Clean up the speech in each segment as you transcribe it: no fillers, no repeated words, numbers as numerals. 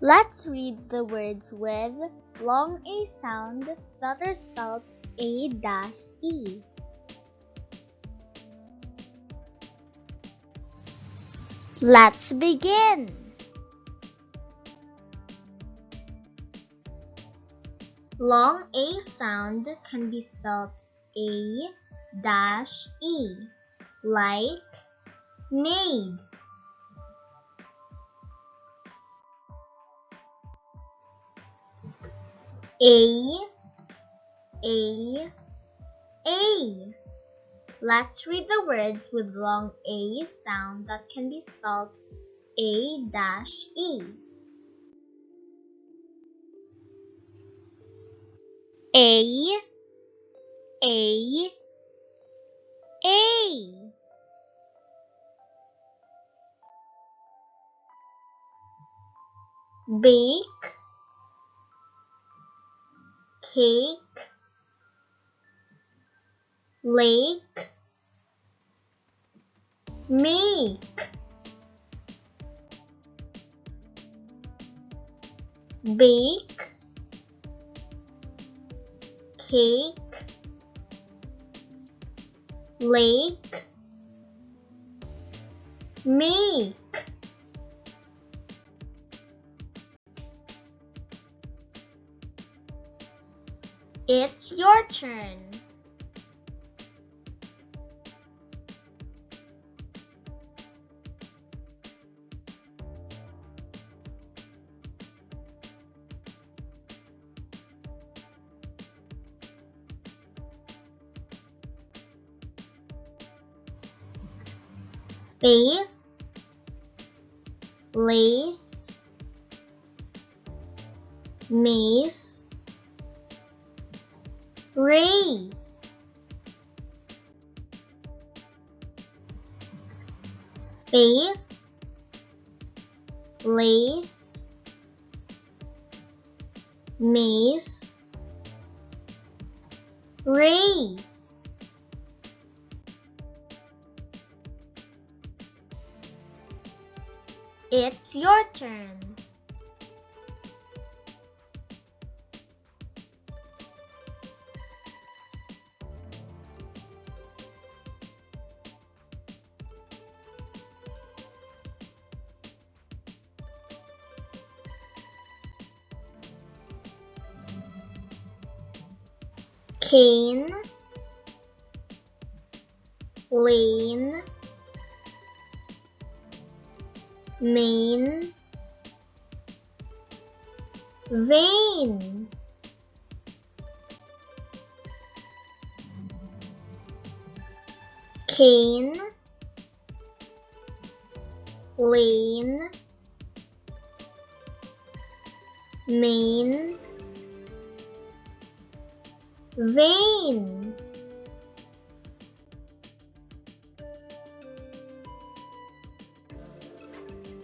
Let's read the words with long A sound that are spelled A-E. Let's begin! Long A sound can be spelled A-E, like made. A. Let's read the words with long A sound that can be spelled A-E. A. Bake, cake, lake, make. Bake, cake, lake, make. It's your turn. Face, lace, mace, race. Face, lace, mace, race. It's your turn. Cane, lane, main, vein. Cane, lane, main, vein.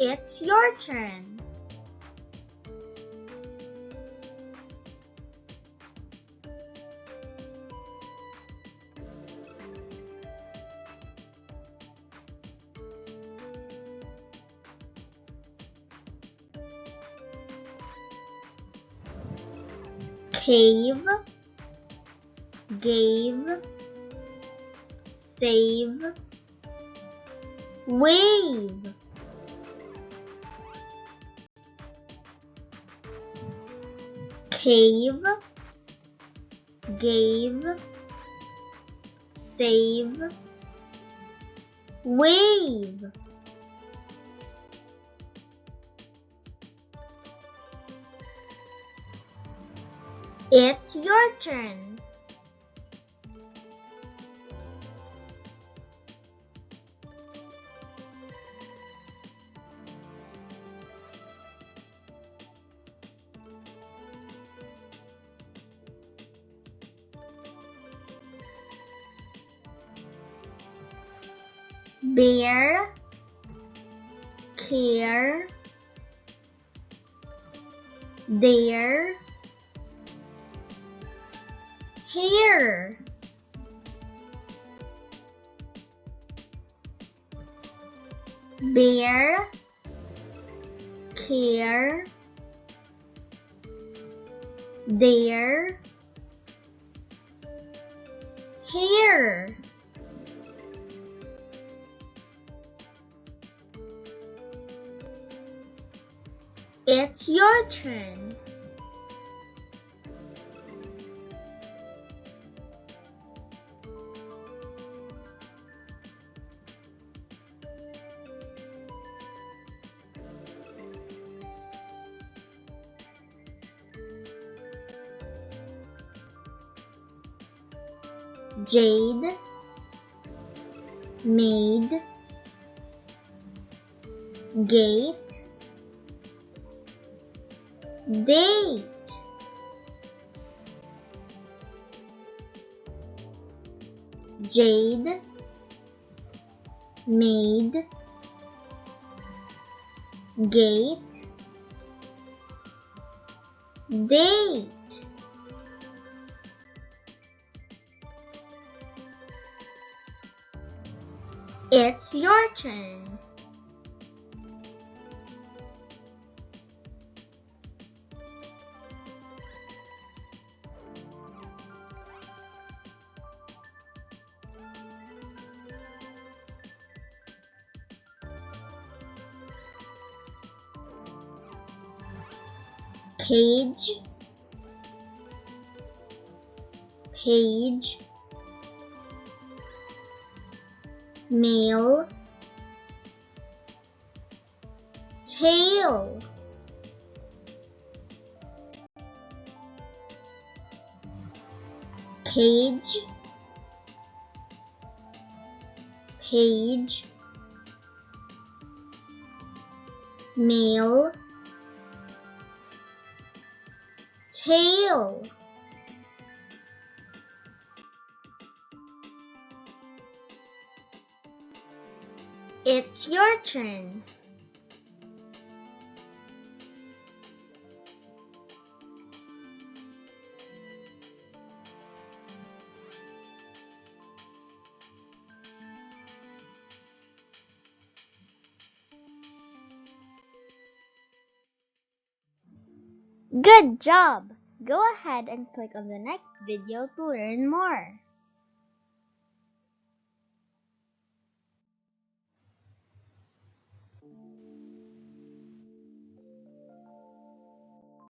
It's your turn. Cave, gave, save, wave. Cave, gave, save, wave. It's your turn. Bear, care, dare, hair. Bear, care, their hair. It's your turn. Jade made gate date. Jade made gate date. It's your turn. Cage, page, male, tail. Cage, page, male, tail. It's your turn. Good job! Go ahead and click on the next video to learn more.